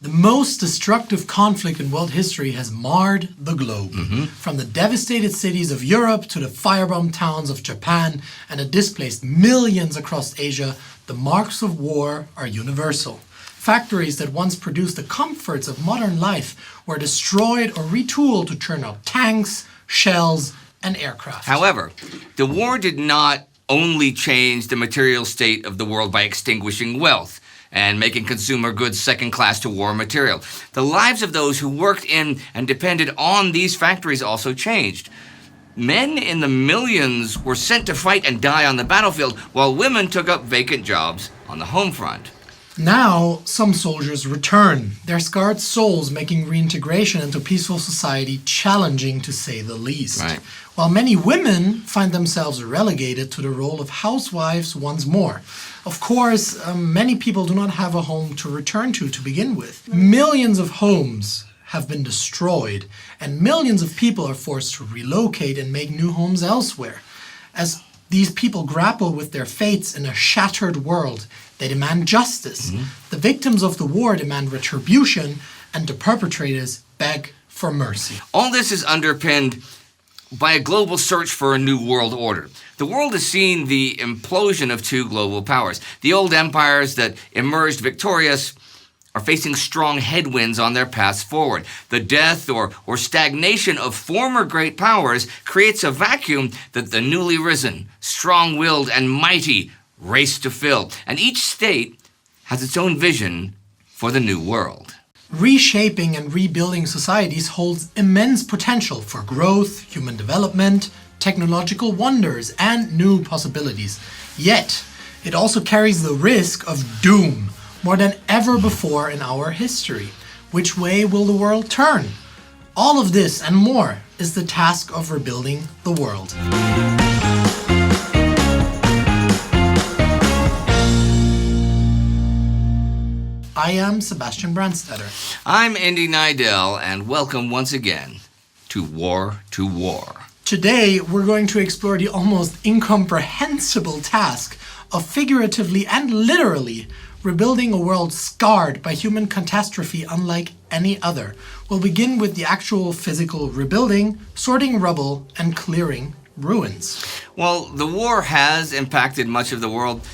The most destructive conflict in world history has marred the globe. From the devastated cities of Europe to the firebombed towns of Japan and the displaced millions across Asia, the marks of war are universal. Factories that once produced the comforts of modern life were destroyed or retooled to churn out tanks, shells, and aircraft. However, the war did not only change the material state of the world by extinguishing wealth and making consumer goods second-class to war material. The lives of those who worked in and depended on these factories also changed. Men in the millions were sent to fight and die on the battlefield, while women took up vacant jobs on the home front. Now, some soldiers return, their scarred souls making reintegration into peaceful society challenging to say the least. Right. While many women find themselves relegated to the role of housewives once more. Of course, many people do not have a home to return to begin with. Millions of homes have been destroyed, and millions of people are forced to relocate and make new homes elsewhere. As these people grapple with their fates in a shattered world, they demand justice. The victims of the war demand retribution, and the perpetrators beg for mercy. All this is underpinned by a global search for a new world order. The world has seen the implosion of two global powers. The old empires that emerged victorious are facing strong headwinds on their paths forward. The death or stagnation of former great powers creates a vacuum that the newly risen, strong-willed, and mighty race to fill. And each state has its own vision for the new world. Reshaping and rebuilding societies holds immense potential for growth, human development, technological wonders, and new possibilities. Yet, it also carries the risk of doom more than ever before in our history. Which way will the world turn? All of this and more is the task of rebuilding the world. I am Sebastian Brandstetter. I'm Indy Neidell, and welcome once again to War to War. Today, we're going to explore the almost incomprehensible task of figuratively and literally rebuilding a world scarred by human catastrophe unlike any other. We'll begin with the actual physical rebuilding, sorting rubble, and clearing ruins. While the war has impacted much of the world,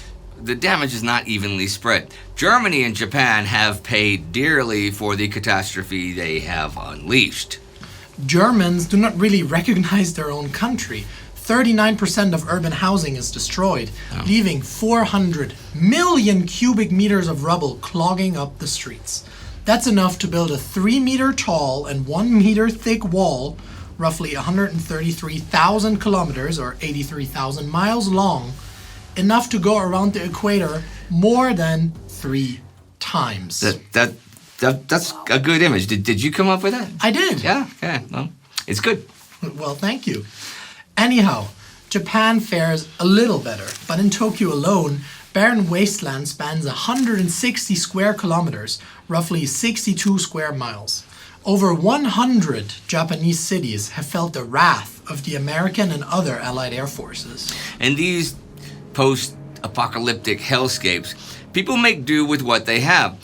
the damage is not evenly spread. Germany and Japan have paid dearly for the catastrophe they have unleashed. Germans do not really recognize their own country. 39% of urban housing is destroyed, leaving 400 million cubic meters of rubble clogging up the streets. That's enough to build a 3-meter tall and 1-meter thick wall, roughly 133,000 kilometers or 83,000 miles long, enough to go around the equator more than 3 times. That's a good image. Did you come up with that? I did. Yeah, okay. Well, it's good. Well, thank you. Anyhow, Japan fares a little better, but in Tokyo alone, barren wasteland spans 160 square kilometers, roughly 62 square miles. Over 100 Japanese cities have felt the wrath of the American and other Allied air forces. In these post-apocalyptic hellscapes, people make do with what they have.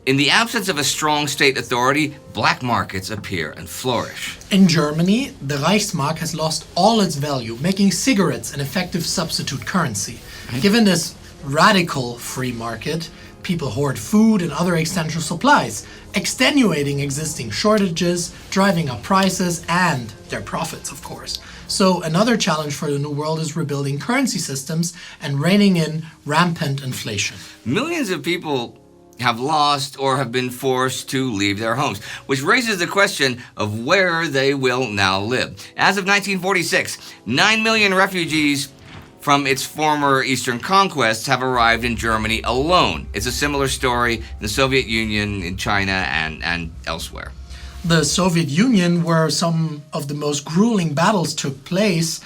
In the absence of a strong state authority, black markets appear and flourish. In Germany, the Reichsmark has lost all its value, making cigarettes an effective substitute currency. Given this radical free market, people hoard food and other essential supplies, extenuating existing shortages, driving up prices, and their profits, of course. So another challenge for the New World is rebuilding currency systems and reining in rampant inflation. Millions of people have lost or have been forced to leave their homes, which raises the question of where they will now live. As of 1946, 9 million refugees from its former Eastern conquests have arrived in Germany alone. It's a similar story in the Soviet Union, in China, and elsewhere. The Soviet Union, where some of the most grueling battles took place,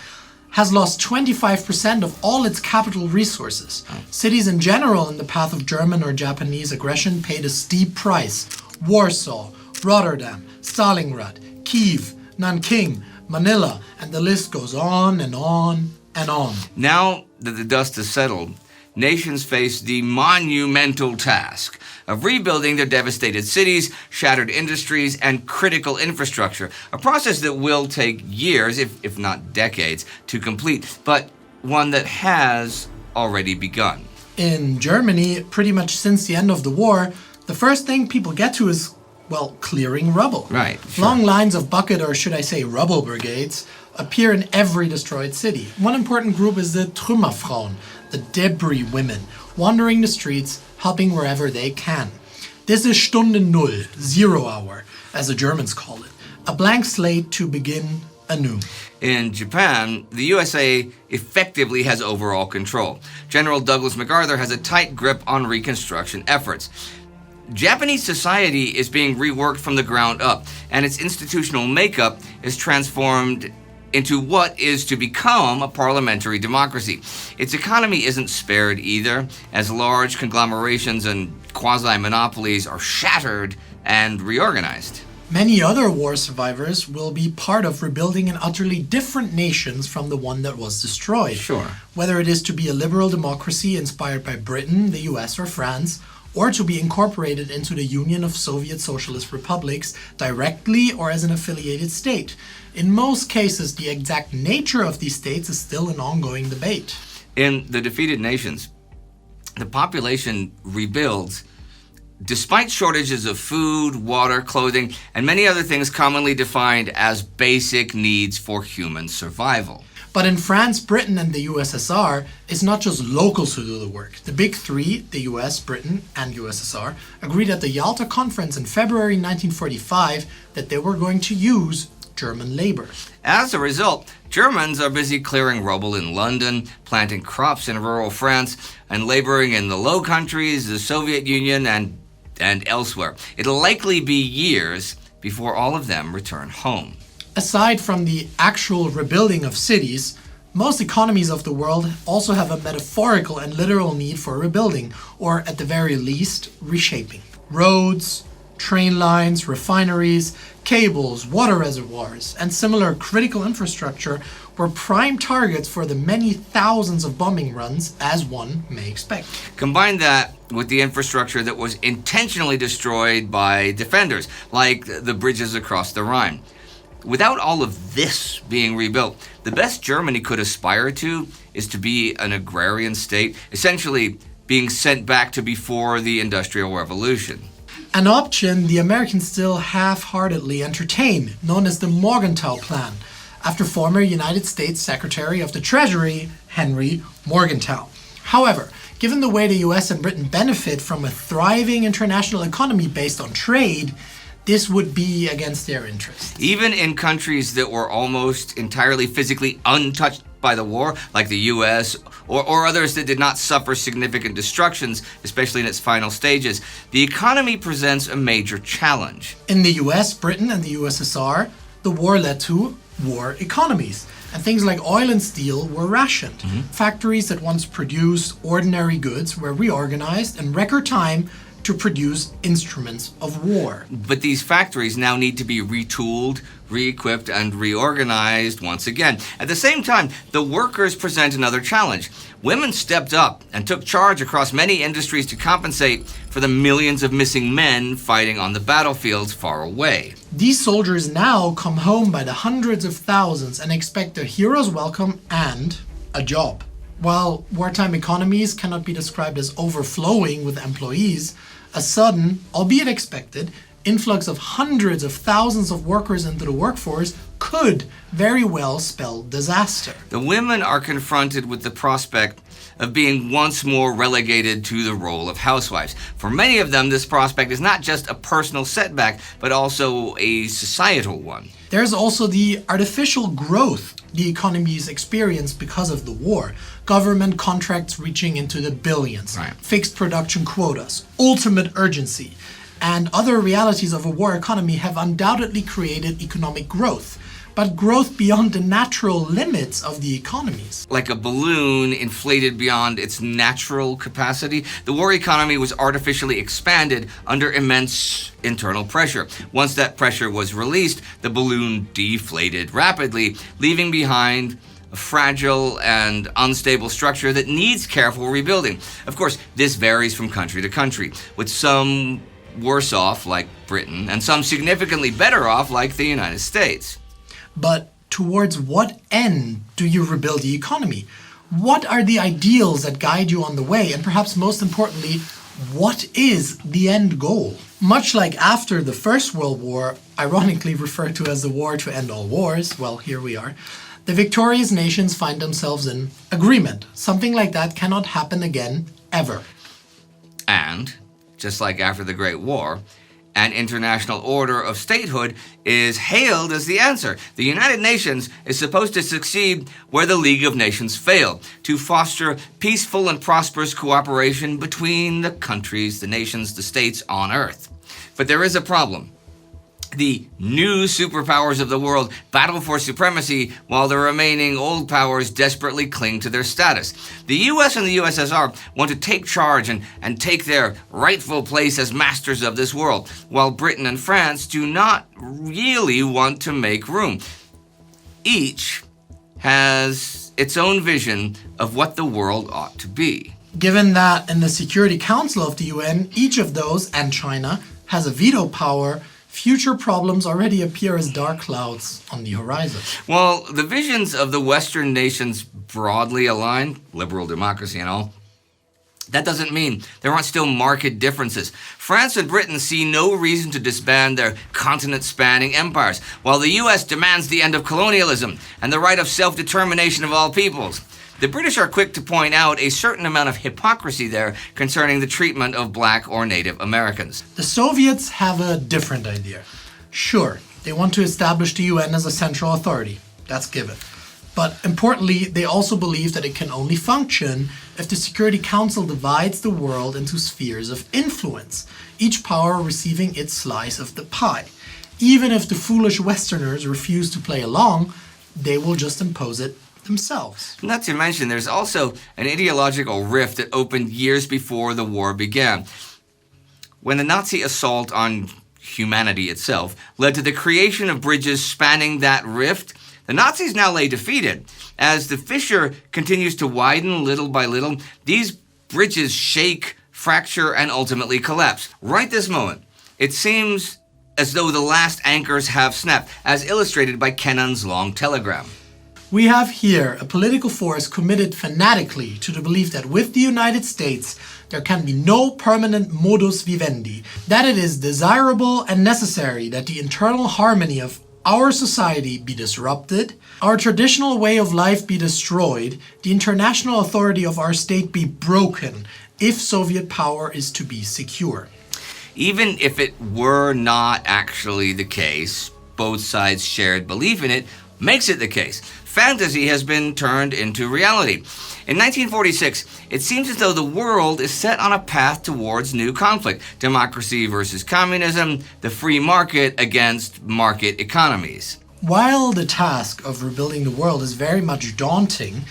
has lost 25% of all its capital resources. Cities in general in the path of German or Japanese aggression paid a steep price. Warsaw, Rotterdam, Stalingrad, Kiev, Nanking, Manila, and the list goes on and on and on. Now that the dust has settled, nations face the monumental task of rebuilding their devastated cities, shattered industries, and critical infrastructure. A process that will take years, if not decades, to complete, but one that has already begun. In Germany, pretty much since the end of the war, the first thing people get to is, well, clearing rubble. Right. Sure. Long lines of bucket, or should I say rubble brigades, appear in every destroyed city. One important group is the Trümmerfrauen, the debris women, wandering the streets, helping wherever they can. This is Stunde Null, 0 hour, as the Germans call it, a blank slate to begin anew. In Japan, the USA effectively has overall control. General Douglas MacArthur has a tight grip on reconstruction efforts. Japanese society is being reworked from the ground up, and its institutional makeup is transformed into what is to become a parliamentary democracy. Its economy isn't spared either, as large conglomerations and quasi-monopolies are shattered and reorganized. Many other war survivors will be part of rebuilding an utterly different nations from the one that was destroyed. Sure. Whether it is to be a liberal democracy inspired by Britain, the US, or France, or to be incorporated into the Union of Soviet Socialist Republics directly or as an affiliated state. In most cases, the exact nature of these states is still an ongoing debate. In the defeated nations, the population rebuilds despite shortages of food, water, clothing, and many other things commonly defined as basic needs for human survival. But in France, Britain, and the USSR, it's not just locals who do the work. The big three, the US, Britain, and USSR, agreed at the Yalta Conference in February 1945 that they were going to use German labor. As a result, Germans are busy clearing rubble in London, planting crops in rural France, and laboring in the Low Countries, the Soviet Union, and elsewhere. It'll likely be years before all of them return home. Aside from the actual rebuilding of cities, most economies of the world also have a metaphorical and literal need for rebuilding, or at the very least, reshaping. Roads, train lines, refineries, cables, water reservoirs, and similar critical infrastructure were prime targets for the many thousands of bombing runs, as one may expect. Combine that with the infrastructure that was intentionally destroyed by defenders, like the bridges across the Rhine. Without all of this being rebuilt, the best Germany could aspire to is to be an agrarian state, essentially being sent back to before the Industrial Revolution. An option the Americans still half-heartedly entertain, known as the Morgenthau Plan, after former United States Secretary of the Treasury, Henry Morgenthau. However, given the way the US and Britain benefit from a thriving international economy based on trade, this would be against their interests. Even in countries that were almost entirely physically untouched by the war, like the US, or others that did not suffer significant destructions, especially in its final stages, the economy presents a major challenge. In the US, Britain, and the USSR, the war led to war economies, and things like oil and steel were rationed. Factories that once produced ordinary goods were reorganized in record time to produce instruments of war. But these factories now need to be retooled, re-equipped, and reorganized once again. At the same time, the workers present another challenge. Women stepped up and took charge across many industries to compensate for the millions of missing men fighting on the battlefields far away. These soldiers now come home by the hundreds of thousands and expect a hero's welcome and a job. While wartime economies cannot be described as overflowing with employees, a sudden, albeit expected, influx of hundreds of thousands of workers into the workforce could very well spell disaster. The women are confronted with the prospect of being once more relegated to the role of housewives. For many of them, this prospect is not just a personal setback, but also a societal one. There's also the artificial growth the economies experienced because of the war. Government contracts reaching into the billions, Right. Fixed production quotas, ultimate urgency, and other realities of a war economy have undoubtedly created economic growth, but growth beyond the natural limits of the economies. Like a balloon inflated beyond its natural capacity, the war economy was artificially expanded under immense internal pressure. Once that pressure was released, the balloon deflated rapidly, leaving behind a fragile and unstable structure that needs careful rebuilding. Of course, this varies from country to country, with some worse off, like Britain, and some significantly better off, like the United States. But towards what end do you rebuild the economy? What are the ideals that guide you on the way? And perhaps most importantly, what is the end goal? Much like after the First World War, ironically referred to as the war to end all wars, well, here we are, the victorious nations find themselves in agreement. Something like that cannot happen again, ever. And, just like after the Great War, an international order of statehood is hailed as the answer. The United Nations is supposed to succeed where the League of Nations failed, to foster peaceful and prosperous cooperation between the countries, the nations, the states on Earth. But there is a problem. The new superpowers of the world battle for supremacy while the remaining old powers desperately cling to their status. The US and the USSR want to take charge and take their rightful place as masters of this world, while Britain and France do not really want to make room. Each has its own vision of what the world ought to be. Given that in the Security Council of the UN, each of those, and China, has a veto power, future problems already appear as dark clouds on the horizon. While the visions of the Western nations broadly align, liberal democracy and all, that doesn't mean there aren't still marked differences. France and Britain see no reason to disband their continent-spanning empires, while the US demands the end of colonialism and the right of self-determination of all peoples. The British are quick to point out a certain amount of hypocrisy there concerning the treatment of Black or Native Americans. The Soviets have a different idea. Sure, they want to establish the UN as a central authority. That's given. But importantly, they also believe that it can only function if the Security Council divides the world into spheres of influence, each power receiving its slice of the pie. Even if the foolish Westerners refuse to play along, they will just impose it themselves. Not to mention, there's also an ideological rift that opened years before the war began. When the Nazi assault on humanity itself led to the creation of bridges spanning that rift, the Nazis now lay defeated. As the fissure continues to widen little by little, these bridges shake, fracture, and ultimately collapse. Right this moment, it seems as though the last anchors have snapped, as illustrated by Kennan's long telegram. We have here a political force committed fanatically to the belief that with the United States there can be no permanent modus vivendi, that it is desirable and necessary that the internal harmony of our society be disrupted, our traditional way of life be destroyed, the international authority of our state be broken, if Soviet power is to be secure. Even if it were not actually the case, both sides' shared belief in it makes it the case. Fantasy has been turned into reality. In 1946, it seems as though the world is set on a path towards new conflict. Democracy versus communism, the free market against market economies. While the task of rebuilding the world is very much daunting,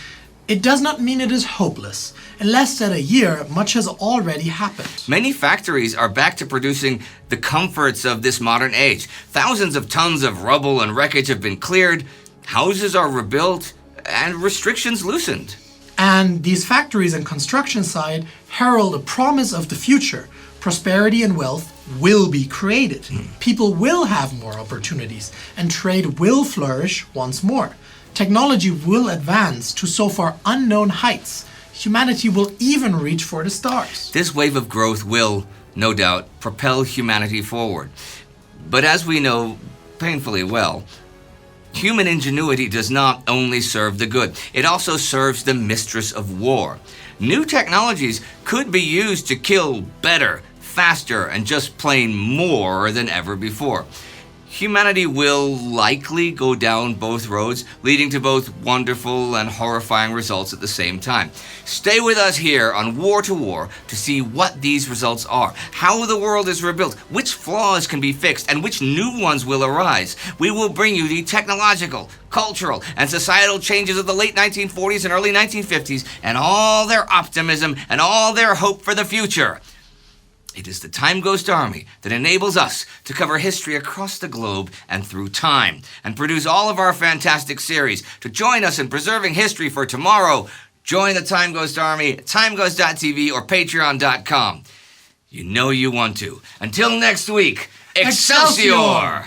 it does not mean it is hopeless. In less than a year, much has already happened. Many factories are back to producing the comforts of this modern age. Thousands of tons of rubble and wreckage have been cleared, houses are rebuilt, and restrictions loosened. And these factories and construction site herald a promise of the future. Prosperity and wealth will be created. People will have more opportunities, and trade will flourish once more. Technology will advance to so far unknown heights. Humanity will even reach for the stars. This wave of growth will, no doubt, propel humanity forward. But as we know painfully well, human ingenuity does not only serve the good, it also serves the mistress of war. New technologies could be used to kill better, faster, and just plain more than ever before. Humanity will likely go down both roads, leading to both wonderful and horrifying results at the same time. Stay with us here on War to War to see what these results are, how the world is rebuilt, which flaws can be fixed, and which new ones will arise. We will bring you the technological, cultural, and societal changes of the late 1940s and early 1950s, and all their optimism and all their hope for the future. It is the TimeGhost Army that enables us to cover history across the globe and through time, and produce all of our fantastic series. To join us in preserving history for tomorrow, join the TimeGhost Army at timeghost.tv or patreon.com. You know you want to. Until next week, Excelsior!